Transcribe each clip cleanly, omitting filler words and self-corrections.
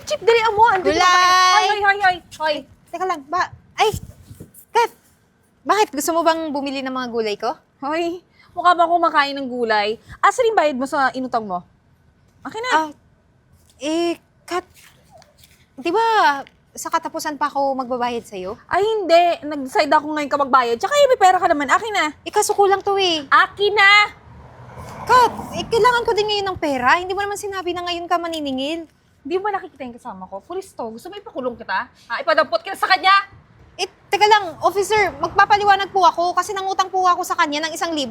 Chip, dali mo. Andun na Gulay! Hoy. Teka lang, Ay, Kat! Bakit? Gusto mo bang bumili ng mga gulay ko? Hoy, mukha ba kumakain ng gulay? Asa rin bayad mo sa inutang mo? Akin na. Kat, di ba sa katapusan pa ako magbabayad sa'yo? Ay, hindi. Nag-decide ako ngayon ka magbayad. Tsaka may pera ka naman. Akin na. Kaso kulang to eh. Akin na! Kat, kailangan ko din ngayon ng pera. Hindi mo naman sinabi na ngayon ka maniningil. Hindi mo ba nakikita yung kasama ko? Pulis to. Gusto mo ipakulong kita? Ipadampot kita sa kanya? Teka lang, officer, magpapaliwanag po ako kasi nangutang po ako sa kanya ng 1,000.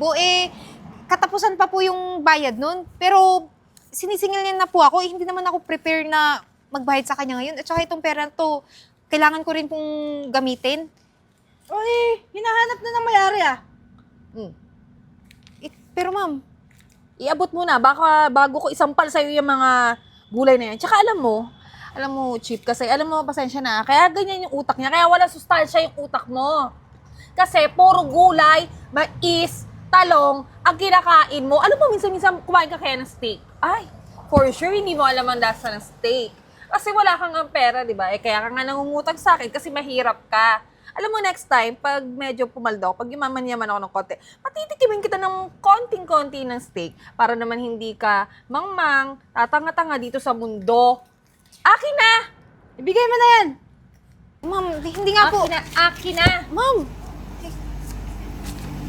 Katapusan pa po yung bayad nun. Pero sinisingil niya na po ako. Hindi naman ako prepare na magbayad sa kanya ngayon. At saka itong pera to, kailangan ko rin pong gamitin. Oy, hinahanap na ng mayari ah. Pero ma'am, Iabot mo na. Baka bago ko isampal sa'yo yung mga gulay na yan. Tsaka alam mo, Chip, kasi alam mo, pasensya na. Kaya ganyan yung utak niya. Kaya wala sustansya yung utak mo. Kasi puro gulay, mais, talong, ang kinakain mo. Alam mo, minsan kumain ka kaya ng steak. Ay, for sure, hindi mo alam ang lasa ng steak. Kasi wala kang ang pera, di ba? Kaya ka nga nangungutang sa akin kasi mahirap ka. Alam mo, next time, pag medyo pumaldo, pag yumaman-yaman ako ng konti, patitikimin kita ng konting-konti ng steak para naman hindi ka mangmang, tatanga-tanga dito sa mundo. Akin na! Ibigay mo na yan. ma'am, hindi nga po. Akin na! Ma'am,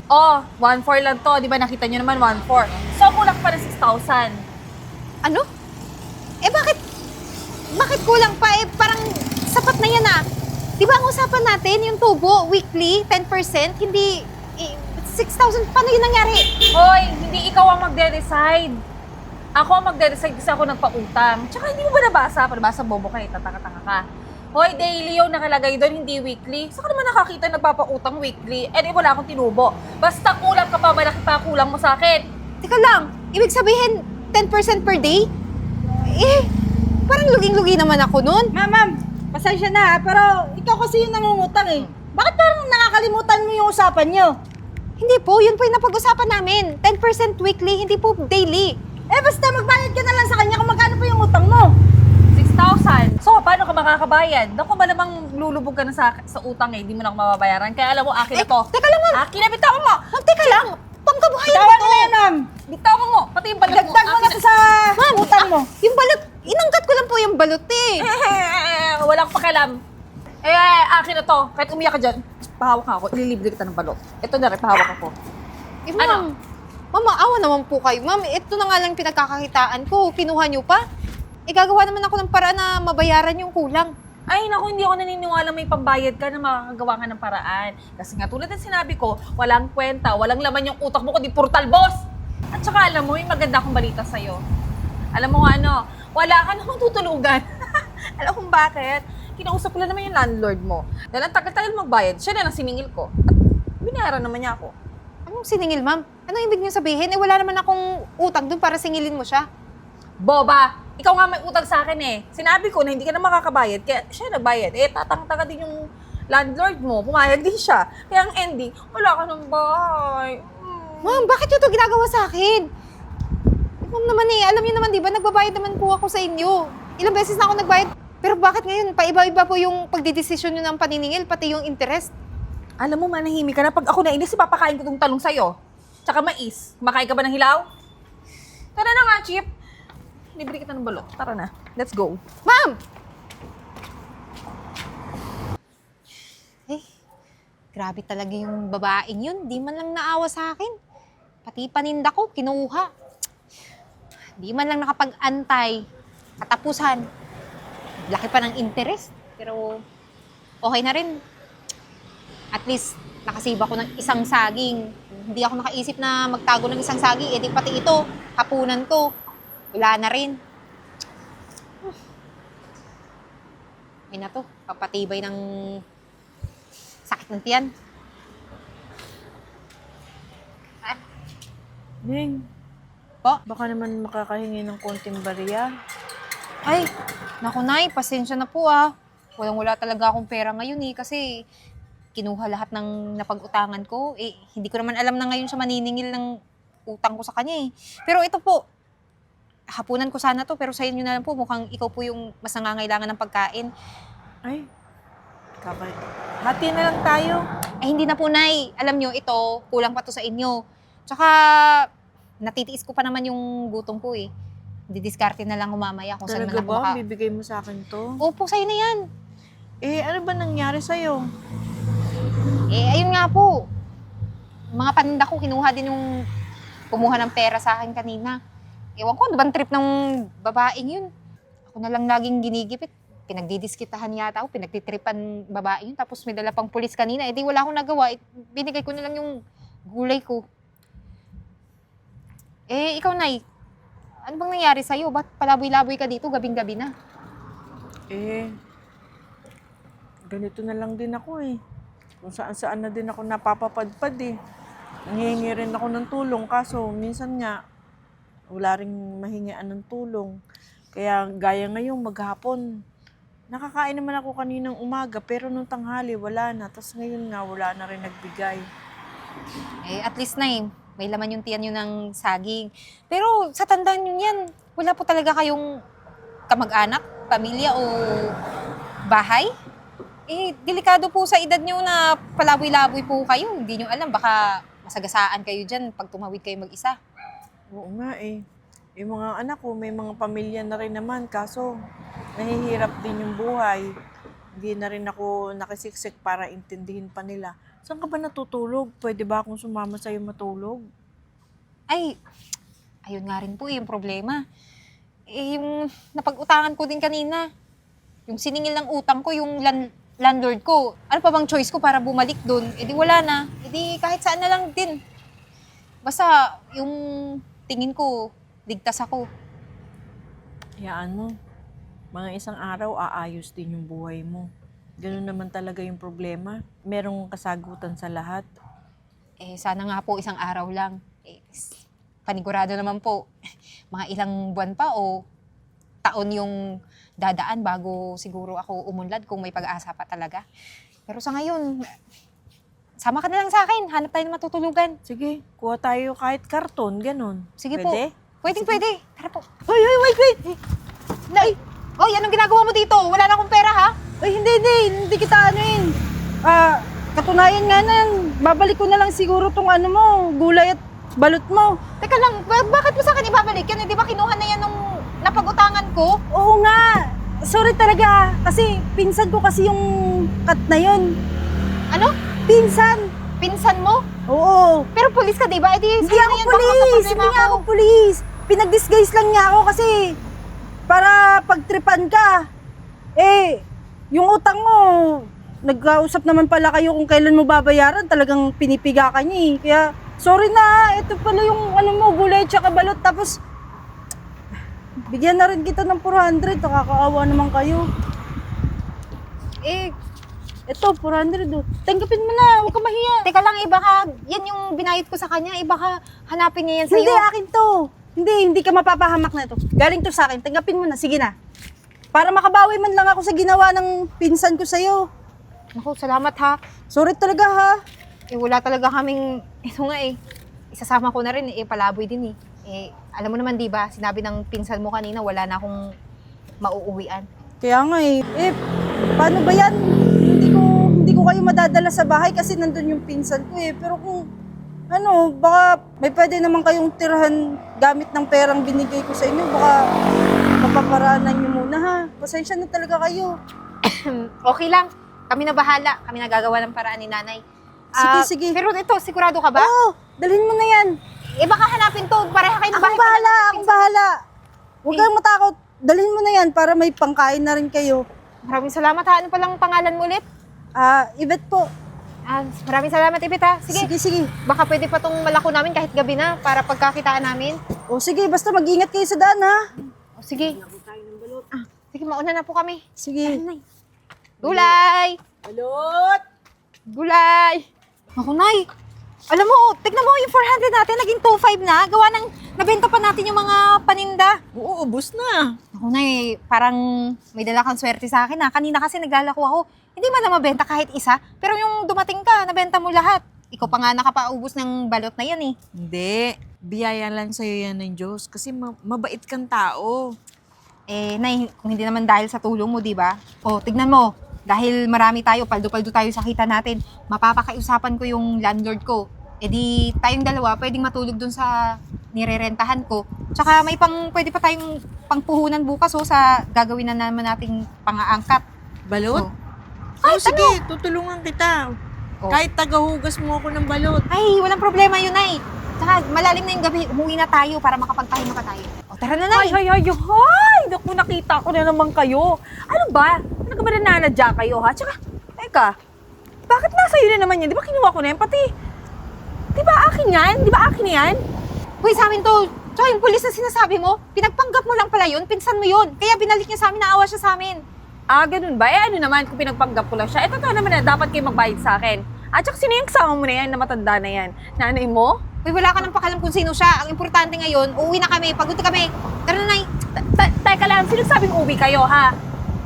Oh, 1,400 lang to. Di ba nakita nyo naman, 1,400. So, kulang pa ng 6,000. ano? Bakit kulang pa? Parang sapat na yan ah. Di ba ang usapan natin, yung tubo, weekly, 10%, hindi, 6,000, paano yun nangyari? Hoy, hindi ikaw ang magde-decide. Ako ang magde-decide kasi ako nagpautang. Tsaka hindi mo ba nabasa? Palabasa bobo ka, tatanga-tanga ka. Hoy, daily yung nakalagay doon, hindi weekly. Saan ka naman nakakita nagpapautang weekly? Wala akong tinubo. Basta kulang ka pa, malaki pa kulang mo sa akin. Teka lang, ibig sabihin, 10% per day? Parang luging-lugi naman ako nun. Ma'am, pasensya na pero ikaw kasi yung nangungutang eh. Bakit parang nakakalimutan mo yung usapan nyo? Hindi po, yun po yung napag-usapan namin. 10% weekly, hindi po daily. Basta magbayad ka na lang sa kanya kung magkano pa yung utang mo. 6,000. So, paano ka makakabayad? Naku, malamang lulubog ka na sa utang eh. Hindi mo na ako mababayaran. Kaya alam mo, akin na to. Teka lang, ma'am. Akin na, bitawan mo! Ma'am, teka lang. Pangkabuhayan Bitawan ko mo to. na yan, ma'am. Bitawan mo! Pati yung balat mo. Dagdag mo na Akin sa utang mo. Yung balot, inangkat ko lang po yung balot eh. Walang pakialam. Akin na to. Kahit umiyak ka dyan, pahawak ka ako. Ililibre kita ng balot. Ito na rin, pahawak ako. Ma'am, maawa naman po kayo. Ma'am, ito na nga lang pinagkakakitaan ko. Kinuha niyo pa. Gagawa naman ako ng paraan na mabayaran yung kulang. Ay, naku, hindi ako naniniwala may pambayad ka na makakagawa ka ng paraan. Kasi nga, tulad ng sinabi ko, walang kwenta, walang laman yung utak mo, kundi puro talbos. At saka, alam mo, may maganda akong balita sa'yo. Alam mo nga, wala ka namang tutulugan. Alam kung bakit? Kinausap ko lang naman yung landlord mo. Dahil ang tagal-tagal magbayad, siya na lang siningil ko. At binayaran naman niya ako. Anong siningil, ma'am? Anong ibig niyo sabihin? Wala naman akong utang dun para singilin mo siya. Boba! Ikaw nga may utang sa akin eh. Sinabi ko na hindi ka na makakabayad, kaya siya nagbayad. Tatang-tanga din yung landlord mo. Pumayag din siya. Kaya ang ending, wala ka ng bahay. Ma'am, bakit niyo to ginagawa sa akin? Ma'am naman alam niyo naman, di ba, nagbabayad naman po ako sa inyo. Ilang beses na ako nagbayad. Pero bakit ngayon, paiba-iba po yung pagdidesisyon niyo ng paniningil, pati yung interest? Alam mo, manahimik ka na. Pag ako nainis, papakain ko tong talong sa'yo. Tsaka mais. Makain ka ba ng hilaw? Tara na nga, Chip. Libre kita ng balot. Tara na. Let's go. Ma'am! Grabe talaga yung babaeng yun. Di man lang naawa sa akin. Pati paninda ko, kinuha. Di man lang nakapag-antay. Katapusan. Laki pa ng interest. Pero okay na rin. At least, nakasiba ko ng isang saging. Hindi ako nakaisip na magtago ng isang saging. Di pati ito, hapunan ko. Wala na rin. Ay na to, papatibay ng sakit ng tiyan. Ning, Po? baka naman makakahingi ng konting barya. Ay, naku nay, pasensya na po ah. Walang-wala talaga akong pera ngayon eh, kasi kinuha lahat ng napag-utangan ko. Hindi ko naman alam na ngayon siya maniningil ng utang ko sa kanya eh. Pero ito po, hapunan ko sana to, pero sa inyo na lang po, mukhang ikaw po yung mas nangangailangan ng pagkain. Ay, hati na lang tayo. Hindi na po, Nay. Alam nyo, ito, kulang pa to sa inyo. Tsaka, natitiis ko pa naman yung gutom ko eh. Didiskarte na lang mamaya kung saan man Talaga ako ba? Bibigay mo sa akin to? Opo, sa'yo na yan. Ano ba nangyari sa'yo? Ayun nga po. Mga paninda ko, kinuha din yung kumuha ng pera sa akin kanina. Ewan ko, ano bang trip ng babaeng yun? Ako na lang laging ginigipit. Pinagdidiskitahan yata ako, pinagtitripan babaeng yun. Tapos may dala pang pulis kanina. Di wala akong nagawa. Binigay ko na lang yung gulay ko. Ikaw, Nay, ano bang nangyari sa'yo? Ba't palaboy-laboy ka dito gabing-gabi na? Ganito na lang din ako eh. Kung saan-saan na din ako napapapadpad eh. Nangihingi rin ako ng tulong, kaso minsan nga, wala rin mahingian ng tulong. Kaya gaya ngayon, maghapon, nakakain naman ako kaninang umaga, pero nung tanghali, wala na. Tapos ngayon nga, wala na rin nagbigay. At least, Nay, may laman yung tiyan nyo ng saging. Pero sa tandaan nyo yan, wala po talaga kayong kamag-anak, pamilya o bahay? Delikado po sa edad nyo na palaboy-laboy po kayo. Hindi nyo alam, baka masagasaan kayo dyan pag tumawid kayo mag-isa. Oo nga eh. Yung mga anak ko, may mga pamilya na rin naman, kaso nahihirap din yung buhay. Hindi na rin ako nakisiksik para intindihin pa nila. Saan ka ba natutulog? Pwede ba akong sumama sa'yo matulog? Ayun nga rin po yung problema. Yung napag-utangan ko din kanina, yung siningil ng utang ko, yung landlord ko, ano pa bang choice ko para bumalik doon? Di wala na. Di kahit saan na lang din. Basta yung tingin ko, ligtas ako. Hayaan mo. Mga isang araw, aayos din yung buhay mo. Ganun naman talaga yung problema. Merong kasagutan sa lahat. Sana nga po isang araw lang. Panigurado naman po, mga ilang buwan pa o taon yung dadaan bago siguro ako umunlad kung may pag-asa pa talaga. Pero sa ngayon, sama ka na lang sa akin. Hanap tayo ng matutulugan. Sige, kuha tayo kahit karton, ganun. Sige Pwede? po. Pwede. Tara po. Hoy, wait! Nay! Oy, anong ginagawa mo dito? Wala na akong pera, ha? Ay, hindi kita anuin. Katunayan nga na, babalik ko na lang siguro tong ano mo, gulay at balot mo. Teka lang, bakit mo sa akin ibabalik yan? Di ba kinuha na yan nung napag-utangan ko? Oo nga, sorry talaga, kasi pinsan ko kasi yung cut na yun. Ano? Pinsan! Pinsan mo? Oo. Pero pulis ka, di ba? Hindi ako pulis! Hindi nga ako pulis! Pinag-disguise lang niya ako kasi para pagtripan ka. Yung utang mo, nagkausap naman pala kayo kung kailan mo babayaran, talagang pinipiga ka niya eh. Kaya, sorry na, ito pala yung ano mo, gulay tsaka balot. Tapos, bigyan na rin kita ng 400, nakakaawa naman kayo. Ito, 400 oh. Tanggapin mo na, huwag ka mahiya. Teka lang, baka yan yung binayad ko sa kanya, baka hanapin niya yan sa'yo. Hindi, akin to. Hindi ka mapapahamak na ito. Galing to sa akin, tanggapin mo na, sige na. Para makabawi man lang ako sa ginawa ng pinsan ko sa'yo. Naku, salamat ha. Sorry talaga ha. Wala talaga kaming, ito nga isasama ko na rin, palaboy din alam mo naman di ba, sinabi ng pinsan mo kanina, wala na akong mauuwian. Kaya nga paano ba yan? Hindi ko kayo madadala sa bahay kasi nandun yung pinsan ko Pero kung, baka may pwede naman kayong tirahan gamit ng perang binigay ko sa inyo, baka mapaparaanan nyo muna ha. Pasensya na talaga kayo. Okay lang, kami na bahala, kami nagagawa ng paraan ni nanay. Sige. Pero ito, sigurado ka ba? Oo, dalhin mo na yan. Baka hanapin to, pareha kayo ng bahay. Akong bahala. Huwag kayong matakot. Dalhin mo na yan para may pangkain na rin kayo. Maraming salamat ha. Ano palang pangalan mo ulit? Yvette po. Maraming salamat, Ipit ha. Sige. Baka pwede pa tong malako namin kahit gabi na para pagkakitaan namin. O sige, basta mag-ingat kayo sa daan ha. Sige. Sige, mauna na po kami. Sige. Gulay! Balot! Gulay! Ako, Nay. Alam mo, tignan mo yung 400 natin, naging 2.5 na. Gawa ng nabenta pa natin yung mga paninda. Oo, ubos na. Ako, Nay, parang may dala kang swerte sa akin ha. Kanina kasi naglalako ako. Hindi man na mabenta kahit isa, pero yung dumating ka, nabenta mo lahat. Ikaw pa nga nakapaubos ng balot na yan eh. Hindi. Biyaya lang sa'yo yan ng Diyos kasi mabait kang tao. Eh, Nay, kung hindi naman dahil sa tulong mo, di ba? O, tignan mo. Dahil marami tayo, paldo-paldo tayo sa kita natin, mapapakaiusapan ko yung landlord ko. E di, tayong dalawa, pwedeng matulog dun sa nirerentahan ko. Tsaka may pwede pa tayong pangpuhunan bukas sa gagawin na naman nating pang-aangkat. Balot? Oh. Ay, sige, tutulungan kita. Oh. Kahit tagahugas mo ako ng balot. Ay, walang problema yun, Nay. Tsaka malalim na yung gabi, umuwi na tayo para makapagpahinga pa tayo. O, tara na, Nay. Ay! Naku, nakita ko na naman kayo. Ano ba? Ano ka ba nananadya kayo, ha? Tsaka, teka, bakit nasa iyo na naman yan? Di ba kinuha ko na yan? Pati, di ba akin yan? Di ba akin yan? Uy, sa amin to. Tsaka yung pulis na sinasabi mo, pinagpanggap mo lang pala yun, pinsan mo yun. Kaya binalik niya sa amin, naawa siya sa amin. Ah, ganun ba? Eh, ano naman kung pinagpanggap ko lang siya? Eh, totoo naman na dapat kayo magbayad sa akin. At saka sino yung kasama mo na yan na matanda na yan? Nanay mo? Uy, wala ka nang pakalam kung sino siya. Ang importante ngayon, uuwi na kami, pagod na kami. Tara na, Nay. Teka lang, sino sabing uwi kayo, ha?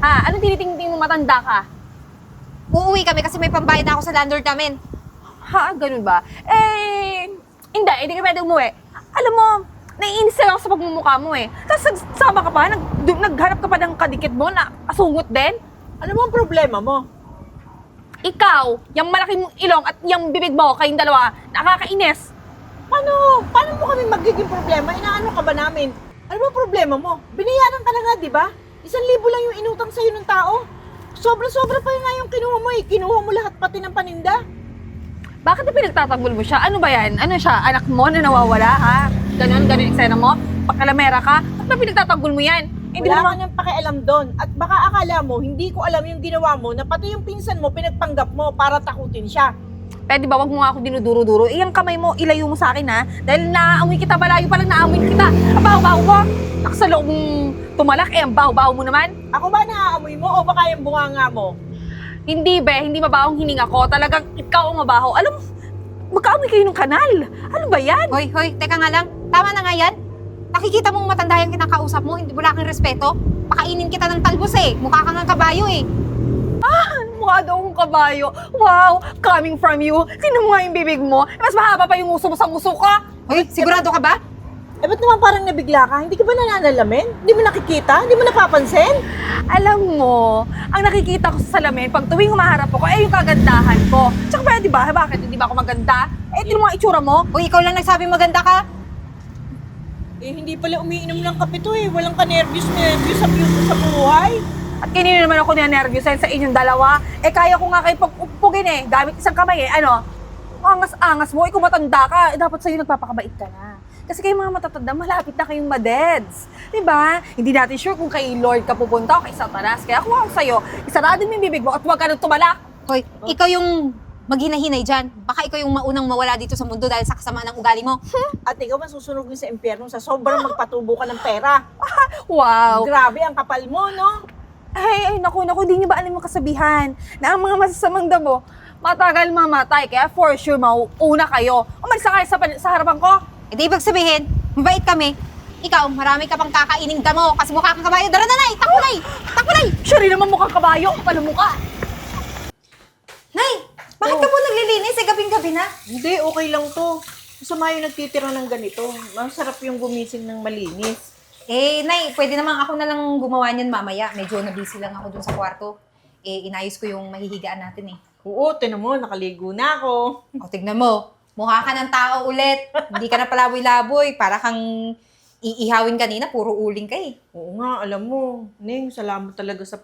Ha? Anong tinitingting mo matanda ka? Uuwi kami kasi may pambayad na ako sa landlord namin. Ha? Ganun ba? Hindi ka pwede umuwi. Alam mo, naiinis ako sa pagmumukha mo eh. Tapos nagsama ka pa, naghanap ka pa ng kadikit mo na asungot din. Ano mo ang problema mo? Ikaw, yung malaking ilong at yung bibig mo, kayong dalawa, nakakainis. Paano mo kami magiging problema? Inaano ka ba namin? Ano ba problema mo? Binayaran ka na nga, di ba? 1,000 lang yung inutang sa'yo ng tao. Sobra-sobra pa nga yung kinuha mo eh. Kinuha mo lahat pati ng paninda. Bakit na pinagtatanggol mo siya? Ano ba yan? Ano siya? Anak mo na nawawala, ha? Ganon eksena mo? Pakalamera ka? Ba't na pinagtatanggol mo yan? Hindi Wala naman. ka nang pakialam doon. At baka akala mo, hindi ko alam yung ginawa mo na pati yung pinsan mo pinagpanggap mo para takutin siya. Pwede ba wag mo nga ako dinuduro-duro? Iyang kamay mo, ilayo mo sa akin, ha? Dahil naaamoy kita, malayo pa lang naaamoy kita. Ang baho-baho mo. Nakasalok mong tumalak, ang baho-baho mo naman. Ako ba naaamoy mo o baka yung bunganga mo? Hindi, hindi mabahong hininga ko. Talagang ikaw ang mabaho. Alam mo, magkaamoy kayo ng kanal. Ano ba yan? Hoy, teka nga lang. Tama na nga yan. Nakikita mong matanda yung kinakausap mo, hindi wala kang respeto. Pakainin kita ng talbos eh. Mukha kang ng kabayo eh. Mukha daw akong kabayo. Wow, coming from you. Tingnan mo nga yung bibig mo. Mas mahaba pa yung uso mo sa nguso ko. Hoy, sigurado ka ba? Eh ba't naman parang nabigla ka? Hindi ka ba nananalamin? Hindi mo nakikita? Hindi mo napapansin? Alam mo, ang nakikita ko sa salamin, pag tuwing humaharap ako, yung kagandahan ko. Tsaka ba, di ba? Bakit? Hindi ba ako maganda? Tingnan mo nga itsura mo. Hoy, ikaw lang nagsabi maganda ka. Eh hindi pala umiinom ng kape to eh. Walang ka-nervous sa buhay. At kanino naman ako niya-nervyusin sa inyong dalawa? Kaya ko nga kayo pag-upugin gamit isang kamay Ano? Angas-angas mo, ikaw matanda ka. Dapat sa'yo nagpapakabait ka na. Kasi kayo mga matatanda, malapit na kayong madeds. Diba? Hindi natin sure kung kay Lord ka pupunta o kay Satanas. Kaya kung ako sa'yo, isarado mo yung bibig mo at huwag ka nang tumalak. Hoy, ikaw yung maghinahinay dyan. Baka ikaw yung maunang mawala dito sa mundo dahil sa kasamaan ng ugali mo. At ikaw masusunugin sa impyerno sa sobrang magpatubo ka ng pera. Wow! Grabe ang kapal mo, no? Ay, naku, di niyo ba alam yung kasabihan na ang mga masasamang damo, matagal mamatay. Kaya for sure, mauuna kayo. Umalis na kayo sa harapan ko. E di ibig sabihin, mabait kami. Ikaw, marami ka pang kakaining damo kasi mukha kang kabayo. Dara na, Nay! Takbo, Nay! Takbo, Nay! Sure naman mukhang kabayo, kapal ang mukha. Nay! Bakit ka po naglilinis? Gabing-gabi na. Hindi, okay lang to. Masama yung nagtitira ng ganito. Masarap yung gumising ng malinis. Nay, pwede naman ako na lang gumawa niyan mamaya. Medyo na-busy lang ako dun sa kwarto. Inayos ko yung mahihigaan natin eh. Oo, tinan mo, nakaligo na ako. O, tignan mo. Mukha ka ng tao ulit. Hindi ka na palaboy-laboy. Para kang iihawin kanina, puro uling ka eh. Oo nga, alam mo, Ning, salamat talaga sa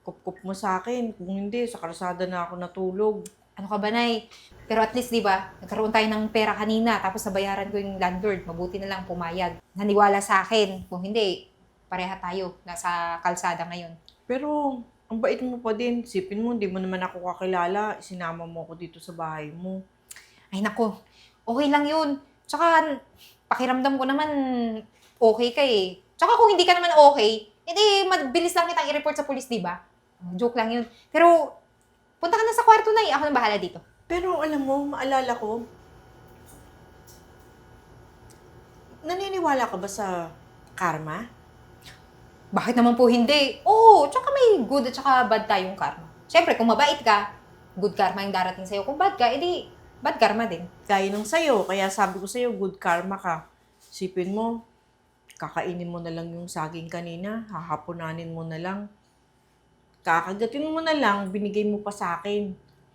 kup-kup mo sa akin. Kung hindi, sa kalsada na ako natulog. Ano ka ba, Nay? Pero at least, di ba, nagkaroon tayo ng pera kanina, tapos nabayaran ko yung landlord. Mabuti na lang pumayag. Naniwala sa akin. Kung hindi, pareha tayo. Nasa kalsada ngayon. Pero, ang bait mo pa din. Isipin mo, hindi mo naman ako kakilala. Sinama mo ako dito sa bahay mo. Ay, nako. Okay lang yun. Tsaka, pakiramdam ko naman, okay ka eh. Tsaka kung hindi ka naman okay, edi mabilis lang kitang i-report sa police, di ba? Joke lang yun. Pero, punta ka na sa kwarto na eh. Ako nang bahala dito. Pero alam mo, maalala ko, naniniwala ka ba sa karma? Bakit naman po hindi? Oo, tsaka may good at tsaka bad tayong karma. Siyempre, kung mabait ka, good karma yung darating sa'yo. Kung bad ka, edi bad karma din. Gaya ng sa'yo, kaya sabi ko sa'yo, good karma ka. Sipin mo, kakainin mo na lang yung saging kanina, hahapunanin mo na lang. Kakagatin mo na lang, binigay mo pa sa akin.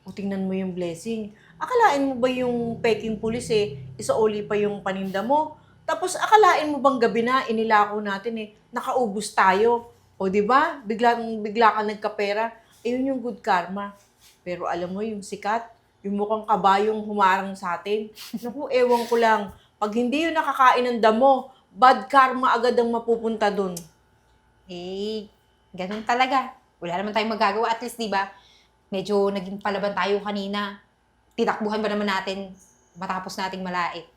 O tingnan mo yung blessing. Akalain mo ba yung peking pulis isauli pa yung paninda mo? Tapos akalain mo bang gabi na inilako natin nakaubos tayo? O di ba? Bigla ka nagkapera. Ayun yung good karma. Pero alam mo yung sikat, yung mukhang kabayong humarang sa atin. Naku, ewan ko lang. Pag hindi yun nakakain ng damo, bad karma agad ang mapupunta dun. Eh, ganun talaga. Wala naman tayong magagawa. At least, di ba, medyo naging palaban tayo kanina. Tinakbuhan ba naman natin matapos nating malait?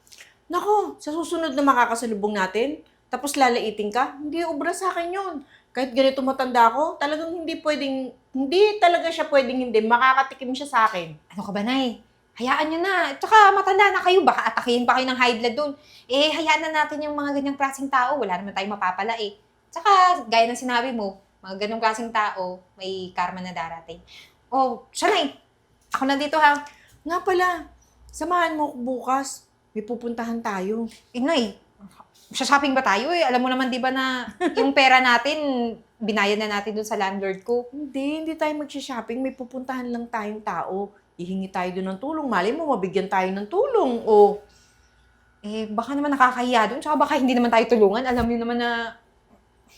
Nako, sa susunod na makakasalubong natin, tapos lalaitin ka, hindi ubra sa akin yun. Kahit ganito matanda ko, talagang hindi talaga siya pwedeng hindi. Makakatikim siya sa akin. Ano ka ba, Nay? Hayaan nyo na. Tsaka matanda na kayo. Baka atakihin pa kayo ng high blood dun. Eh, hayaan na natin yung mga ganyang klaseng tao. Wala naman tayong mapapala eh. Tsaka, gaya ng sinabi mo, mga ganyang klaseng tao, may karma na darating. Oh, siya, Nay. Ako nandito ha. Nga pala, samahan mo ako bukas. May pupuntahan tayo. Nay, shopping ba tayo eh? Alam mo naman di ba na yung pera natin, binayad na natin dun sa landlord ko. Hindi tayo magsha-shopping. May pupuntahan lang tayong tao. Ihingi tayo doon ng tulong. Malay mo, mabigyan tayo ng tulong. O, Eh, baka naman nakakahiya dun. Tsaka baka hindi naman tayo tulungan. Alam niyo naman na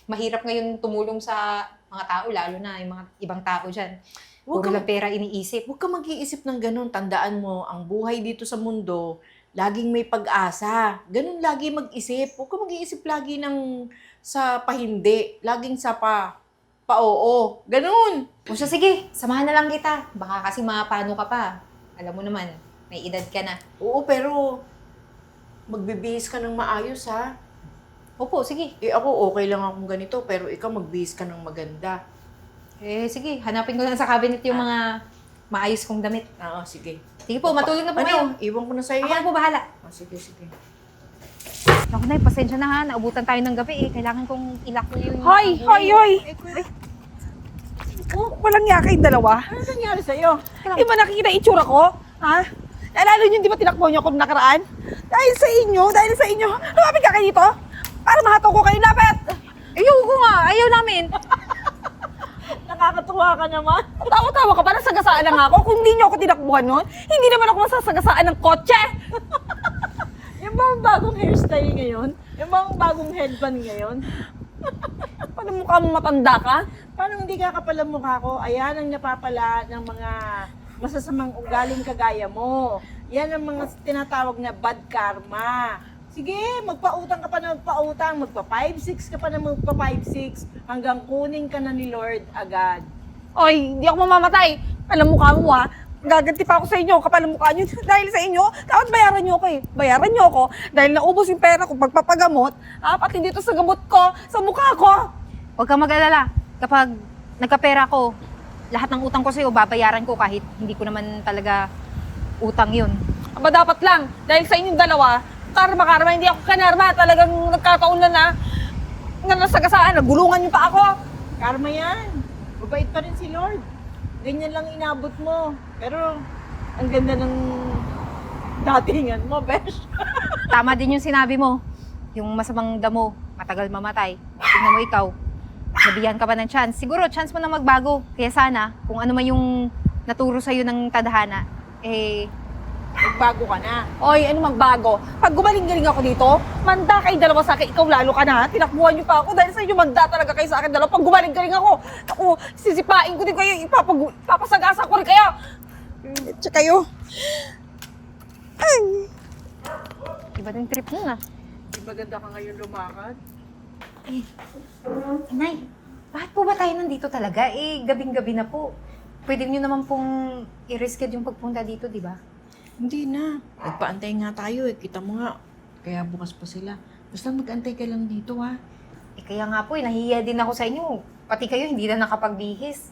mahirap ngayon tumulong sa mga tao, lalo na yung mga ibang tao dyan. Huwag Puro ka- lang pera iniisip. huwag ka mag-iisip ng ganun. Tandaan mo, ang buhay dito sa mundo, laging may pag-asa. Ganun lagi mag-isip. Huwag ka mag-iisip lagi sa pahindi. Laging sa pa-oo. Ganun. O siya, sige, samahan na lang kita. Baka kasi mapano ka pa. Alam mo naman, may edad ka na. Oo, pero magbibihis ka ng maayos, ha? Opo, sige. Ako, okay lang akong ganito, pero ikaw magbihis ka ng maganda. Eh, sige, hanapin ko na sa cabinet yung mga maayos kong damit. Oo, sige. Sige po, matulog na po kayo. Iwan ko na sa'yo Ako yan. na po bahala. Sige, sige. Ako na, pasensya na ha. Naubutan tayo ng gabi eh. Kailangan kong ilak ko yung... Hoy! Oh, walang niya kayong dalawa. Ano nangyari sa'yo? Di ba nakikita yung itsura ko? Ha? Naalala niyo, di ba tinakbo niyo ako nung nakaraan? Dahil sa inyo, lumapit ka kayo dito para mahataw ko kayo. Lapit! Ayaw ko nga. Ayaw namin. Nakakatuwa ka naman. Tawa-tawa ka para sagasaan lang ako. Kung hindi niyo ako tinakbuhan nun, hindi naman ako masasagasaan ng kotse. Yung bang bagong hairstyle ngayon? Yung bang bagong headband ngayon? Paano mukha mong matanda ka? Paano hindi ka kapal ang mukha ko? Ayan ang napapala ng mga masasamang ugaling kagaya mo. Yan ang mga tinatawag na bad karma. Sige, magpautang ka pa na magpautang, magpa 5-6 ka pa na magpa 5-6 hanggang kunin ka na ni Lord agad. Oy, hindi ako mamamatay. Alam mukha mo ha. Gaganti pa ako sa inyo, kapal ang mukha niyo. Dahil sa inyo, dapat bayaran niyo ako eh. Bayaran niyo ako dahil naubos yung pera ko pagpapagamot. Pati dito sa gamot ko, sa mukha ko. Huwag kang mag-alala. Kapag nagkapera ko, lahat ng utang ko sa'yo, babayaran ko kahit hindi ko naman talaga utang yun. Aba dapat lang, dahil sa inyong dalawa, karma, hindi ako kanarma. Talagang nagkataon na nasagasaan, nagulungan niyo pa ako. Karma yan. Mabait pa rin si Lord. Ganyan lang inabot mo. Pero ang ganda ng datingan mo, besh. Tama din yung sinabi mo. Yung masamang damo, matagal mamatay. Tingnan mo ikaw, nabihan ka pa ng chance. Siguro, chance mo na magbago. Kaya sana, kung ano man yung naturo sa'yo ng tadhana, Magbago ka na. Oy, ano magbago? Pag gumaling-galing ako dito, manda kayo dalawa sa akin, ikaw lalo ka na. Tinakbuhan niyo pa ako dahil sa inyo manda talaga kayo sa akin dalawa. Pag gumaling-galing ako, sisipain ko din kayo, ipapasagasa ko rin kayo. Tsaka kayo. Ay. iba din trip mo na. Di maganda ka ngayon lumakad? Inay, bakit po ba tayo nandito talaga? Gabing-gabi na po. Pwede nyo naman pong i-reschedule yung pagpunta dito, di ba? Hindi na. Nagpaantay nga tayo Kita mo nga. Kaya bukas pa sila. Basta mag-antay ka lang dito, ha? Kaya nga po, nahihiya din ako sa inyo. Pati kayo, hindi na nakapagbihis.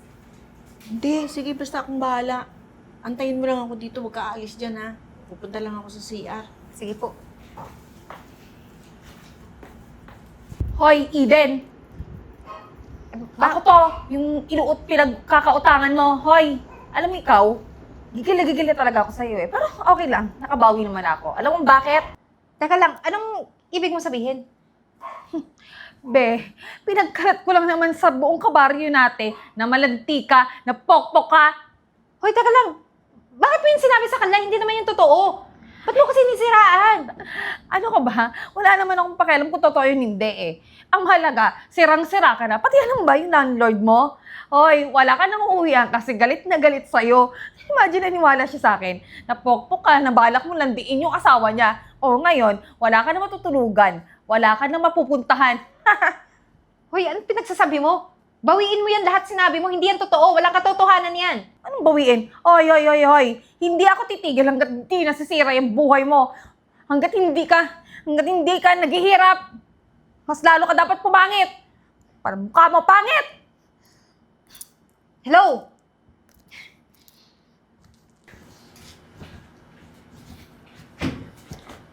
Hindi. Sige, basta akong bahala. Antayin mo lang ako dito. Huwag ka aalis dyan, ha? Pupunta lang ako sa CR. Sige po. Hoy, Eden. Ako to, yung pinagkakautangan mo. Hoy, alam mo ikaw, Gigil na talaga ako sa'yo eh. Pero okay lang, nakabawi naman ako. Alam mo bakit? Teka lang, anong ibig mo sabihin? Be, pinagkalat ko lang naman sa buong kabaryo natin na malanti ka, na pokpok ka. Hoy, teka lang. Bakit mo yung sinabi sa kanila? Hindi naman yung totoo. Ba't mo kasi nisiraan? Ano ka ba? Wala naman akong pakialam kung totoo yun hindi eh. Ang mahalaga, sirang-sira ka na. Pati alam ba yung landlord mo? Hoy, wala ka nang uuwihan kasi galit na galit sa'yo. Imagine naniwala siya sa akin. Napokpok ka, nabalak mo landiin yung asawa niya. O ngayon, wala ka na matutulugan. Wala ka na mapupuntahan. Hoy, anong pinagsasabi mo? Bawiin mo yan lahat sinabi mo. Hindi yan totoo. Walang katotohanan yan. Anong bawiin? Hoy. Hindi ako titigil hanggat hindi nasisira yung buhay mo. Hanggat hindi ka naghihirap. Mas lalo ka dapat pumangit. Para mukha mo pangit. Hello?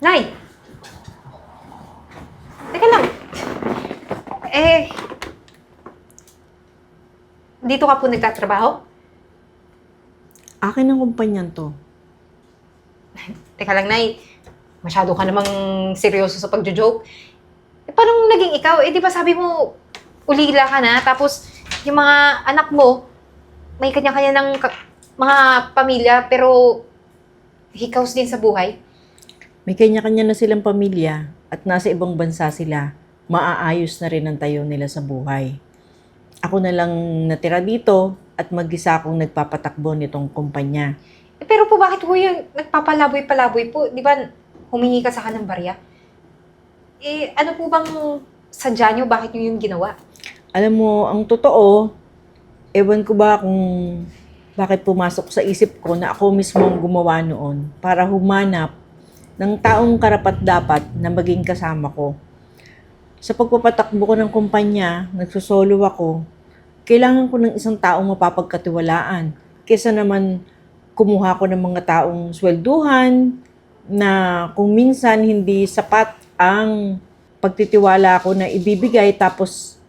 Nay! Teka lang. Dito ka po nagtatrabaho? Akin ang kumpanyan to. Teka lang, Nay. Masyado ka namang seryoso sa pagjo-joke. Paano naging ikaw? Di ba sabi mo, ulila ka na, tapos yung mga anak mo, may kanya-kanya ng mga pamilya, pero hikaws din sa buhay. May kanya-kanya na silang pamilya at nasa ibang bansa sila. Maaayos na rin ang tayo nila sa buhay. Ako na lang natira dito at mag-isa akong nagpapatakbo nitong kumpanya. Pero po bakit po yung nagpapalaboy-palaboy po? Di ba humingi ka sa akin ng barya? Ano po bang sadya nyo? Bakit nyo yung ginawa? Alam mo, ang totoo, ewan ko ba kung bakit pumasok sa isip ko na ako mismo ang gumawa noon para humanap ng taong karapat-dapat na maging kasama ko. Sa pagpapatakbo ko ng kumpanya, nagsusolo ako, kailangan ko ng isang taong mapapagkatiwalaan kaysa naman kumuha ko ng mga taong swelduhan na kung minsan hindi sapat ang pagtitiwala ko na ibibigay tapos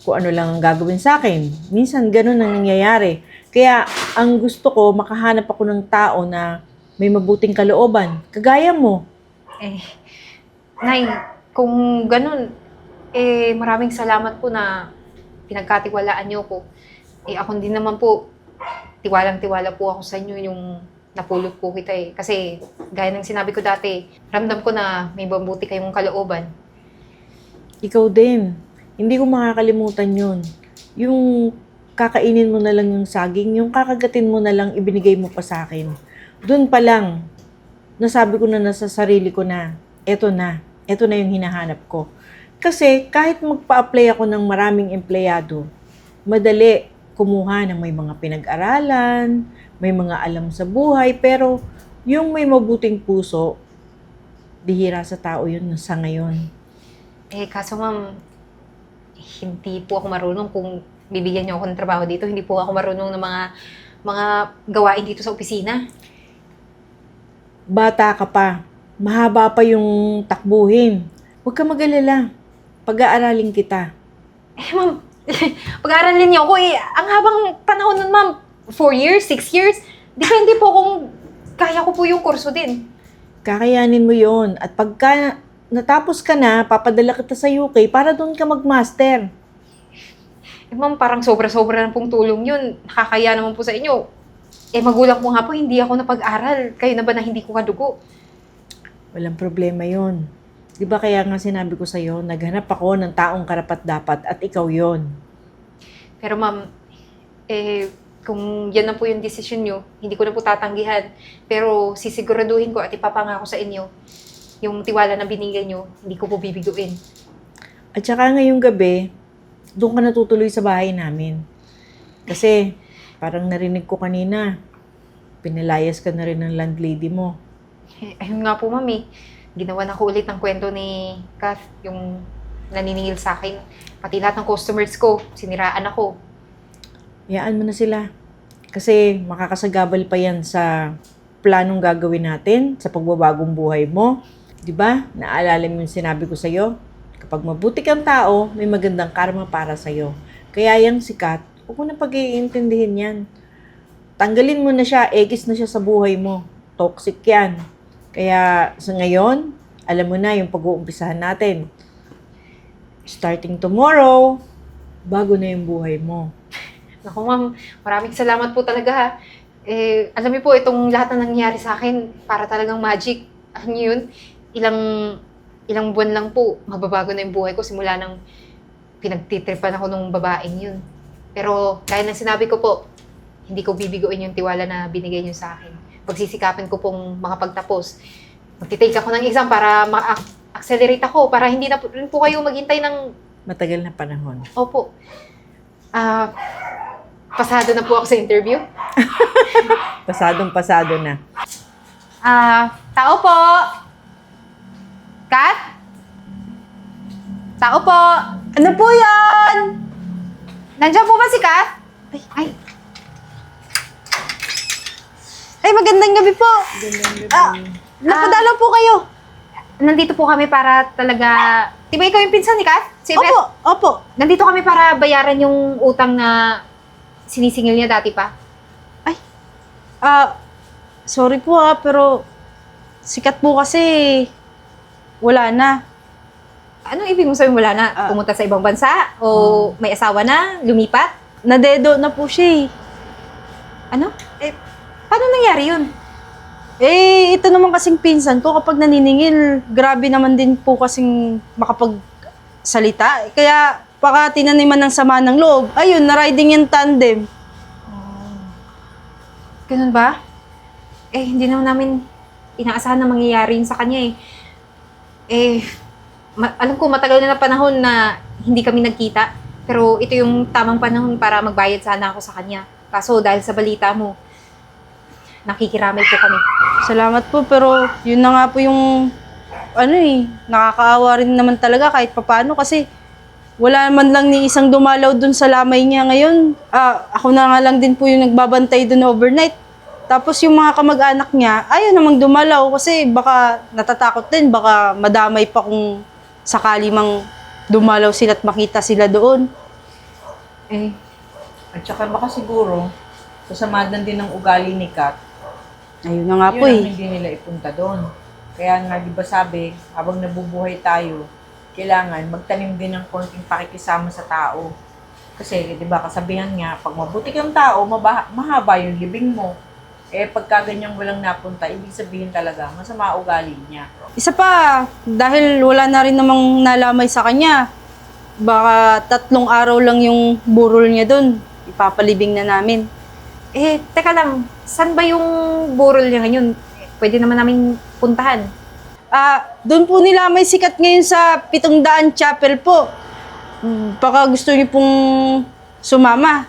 kung ano lang ang gagawin sa akin. Minsan ganun ang nangyayari. Kaya ang gusto ko, makahanap ako ng tao na may mabuting kalooban. Kagaya mo. Nay, kung ganun, maraming salamat po na pinagkatiwalaan niyo ko. Ako din naman po, tiwalang-tiwala po ako sa inyo yung napulot po kita eh. Kasi, gaya ng sinabi ko dati, ramdam ko na may mabuti kayong kalooban. Ikaw din. Hindi ko makakalimutan yun. Yung kakainin mo na lang yung saging, yung kakagatin mo na lang ibinigay mo pa sa akin. Doon pa lang, nasabi ko na nasa sarili ko na, eto na yung hinahanap ko. Kasi kahit magpa-apply ako ng maraming empleyado, madali kumuha ng may mga pinag-aralan, may mga alam sa buhay, pero yung may mabuting puso, bihira sa tao yun sa ngayon. Kaso ma'am, hindi po ako marunong kung bibigyan niyo ako ng trabaho dito. Hindi po ako marunong ng mga gawain dito sa opisina. Bata ka pa, mahaba pa yung takbuhin. Huwag ka mag-alala, pag-aaralin kita. Ma'am, pag-aaralin niyo ako ang habang panahon nun, ma'am. 4 years, 6 years. Depende po kung kaya ko po yung kurso din. Kakayanin mo yon at pagka natapos ka na, papadala kita sa UK para doon ka mag-master. Ma'am, parang sobra-sobra na pong tulong yun. Nakakaya naman po sa inyo. Magulang ko nga po, hindi ako napag-aral. Kayo na ba na hindi ko kadugo? Walang problema yon. Di ba kaya nga sinabi ko sa'yo, naghanap ako ng taong karapat-dapat at ikaw yon. Pero ma'am, kung yan na po yung desisyon nyo, hindi ko na po tatanggihan. Pero sisiguraduhin ko at ipapangako sa inyo, yung tiwala na binigay nyo, hindi ko po bibiguin. At saka ngayong gabi, doon ka natutuloy sa bahay namin. Kasi parang narinig ko kanina, pinalayas ka na rin ng landlady mo. Ayun nga po, ma'am. Ginawa na ko ulit ng kwento ni Kath, yung naniningil sa akin. Pati lahat ng customers ko, siniraan ako. Hayaan mo na sila. Kasi makakasagabal pa yan sa planong gagawin natin sa pagbabagong buhay mo. 'Di ba? Naalala mo yung sinabi ko sa'yo? Kapag mabuti kang tao, may magandang karma para sa'yo. Kaya yung sikat, huwag mo na pag-iintindihin yan. tanggalin mo na siya, ekis na siya sa buhay mo. Toxic yan. Kaya sa ngayon, alam mo na yung pag-uumpisahan natin. Starting tomorrow, bago na yung buhay mo. Naku ma'am, maraming salamat po talaga ha. Alam niyo po, itong lahat na nangyayari sa akin, para talagang magic. Ano yun? Ilang buwan lang po, mababago na yung buhay ko simula nang pinagtitripan ako nung babaeng yun. Pero gaya ng sinabi ko po, hindi ko bibiguin yung tiwala na binigay niyo sa akin. Pagsisikapin ko pong makapagtapos. Magtitake ako ng exam para ma-accelerate ako, para hindi na rin po kayo maghintay ng... Matagal na panahon. Opo. Pasado na po ako sa interview. Pasadong-pasado na. Tao po! Kat? Tao po! Ano po yan? Nandiyan po ba si Kat? Ay, Ay, magandang gabi po. Napadalaw po kayo. nandito po kami para talaga... Di ba ikaw yung pinsan ni Kat? Si Opo, Beth? opo. Nandito kami para bayaran yung utang na sinisingil niya dati pa. Sorry po pero sikat po kasi wala na. Anong ibig mo sabihin wala na? Pumunta sa ibang bansa? O may asawa na? Lumipat? Nadedo na po siya eh. Ano? Paano nangyari yun? Ito naman kasing pinsan ko kapag naniningil, grabe naman din po kasing makapagsalita. Kaya baka tinaniman ng sama ng loob. Ayun, na-riding yung tandem. Ganun ba? Hindi naman namin inaasahan na mangyayari yun sa kanya alam ko matagal na panahon na hindi kami nagkita. Pero ito yung tamang panahon para magbayad sana ako sa kanya. Kaso dahil sa balita mo, nakikiramay po kami. Salamat po, pero yun na nga po yung nakakaawa rin naman talaga kahit papano kasi wala man lang ni isang dumalaw dun sa lamay niya ngayon. Ako na nga lang din po yung nagbabantay dun overnight. Tapos yung mga kamag-anak niya, ayaw namang dumalaw kasi baka natatakot din, baka madamay pa kung sakali mang dumalaw sila at makita sila doon. At saka baka siguro, kasamadan din ng ugali ni Kat. Ayun na nga Yun po ang hindi nila ipunta doon. Kaya nga, di ba sabi, habang nabubuhay tayo, kailangan magtanim din ng konting pakikisama sa tao. Kasi, di ba, kasabihan nga, pag mabuti kang tao, mahaba yung libing mo. Pagka ganyang walang napunta, ibig sabihin talaga, masama ugali niya. Isa pa, dahil wala na rin namang nalamay sa kanya, baka 3 araw lang yung burol niya doon. Ipapalibing na namin. Teka lang, saan ba yung burol niya ngayon? Pwede naman namin puntahan. Doon po nila may sikat ngayon sa 700 Chapel po. Baka gusto niyo pong sumama.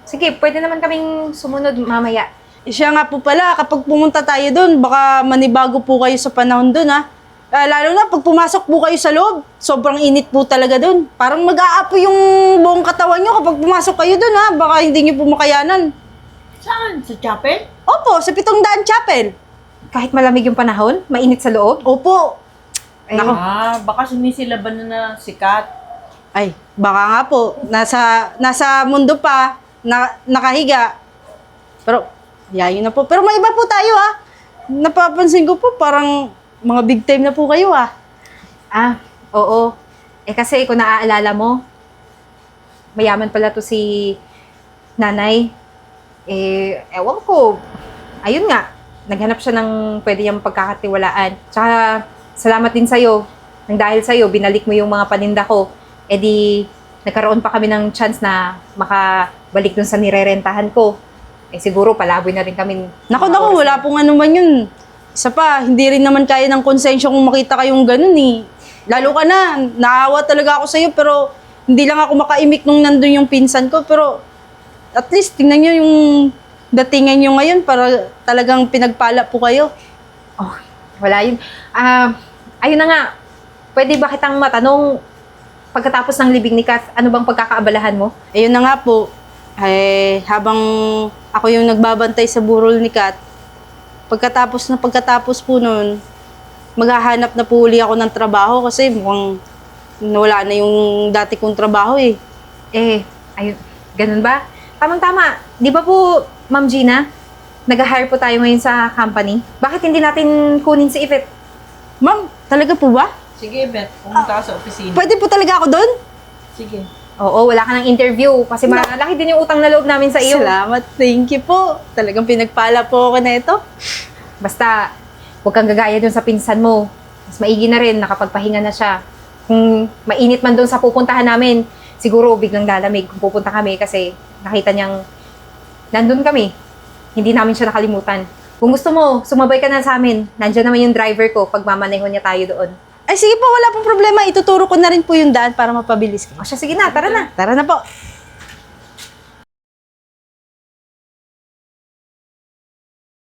Sige, pwede naman kaming sumunod mamaya. Siya nga po pala, kapag pumunta tayo doon, baka manibago po kayo sa panahon doon lalo na pag pumasok po kayo sa loob, sobrang init po talaga doon. Parang mag-aapoy yung buong katawan nyo kapag pumasok kayo doon baka hindi nyo po makayanan. Saan? Sa chapel? Opo, sa 700 Chapel. Kahit malamig yung panahon, mainit sa loob. Opo. Nako. Baka sumisilaban na si Kat. Ay, baka nga po. Nasa mundo pa, nakahiga. Pero, yayin na po. Pero may iba po tayo Napapansin ko po, parang mga big time na po kayo Oo. Kasi kung naaalala mo, mayaman pala to si nanay. Ewan ko. Ayun nga, naghanap siya ng pwede niyang pagkakatiwalaan. Tsaka, salamat din sa'yo. Nang dahil sa'yo, binalik mo yung mga paninda ko. Nagkaroon pa kami ng chance na makabalik dun sa nirerentahan ko. Siguro, palaboy na rin kami. Naku, wala pong ano man yun. Isa pa, hindi rin naman kaya ng konsensya kung makita kayong ganun Lalo ka na, naawa talaga ako sa'yo, pero hindi lang ako makaimik nung nandun yung pinsan ko. Pero at least, tingnan nyo yung datingan nyo ngayon para talagang pinagpala po kayo. Wala yun. Ayun na nga, pwede ba kitang matanong, pagkatapos ng libing ni Kat, ano bang pagkakaabalahan mo? Ayun na nga po, habang ako yung nagbabantay sa burol ni Kat, pagkatapos po nun, maghahanap na po uli ako ng trabaho kasi mukhang wala na yung dati kong trabaho ayun, ganun ba? Tamang-tama, di ba po Ma'am Gina, nag-hire po tayo ngayon sa company. Bakit hindi natin kunin si Yvette? Ma'am, talaga po ba? Sige, Beth. Pumunta ka sa opisina. Pwede po talaga ako doon? Sige. Oo, wala ka ng interview kasi malaki din yung utang na loob namin sa iyo. Salamat, thank you po. Talagang pinagpala po ako na ito. Basta, huwag kang gagaya dun sa pinsan mo. Mas maigi na rin, nakapagpahinga na siya. Kung mainit man dun sa pupuntahan namin, siguro biglang lalamig kung pupunta kami kasi nakita niyang nandun kami. Hindi namin siya nakalimutan. Kung gusto mo, sumabay ka na sa amin. Nandiyan naman yung driver ko pag mamaneho niya tayo doon. Ay sige po, wala pong problema. Ituturo ko na rin po yung daan para mapabilis ko. O siya, sige na, tara na. Tara na po.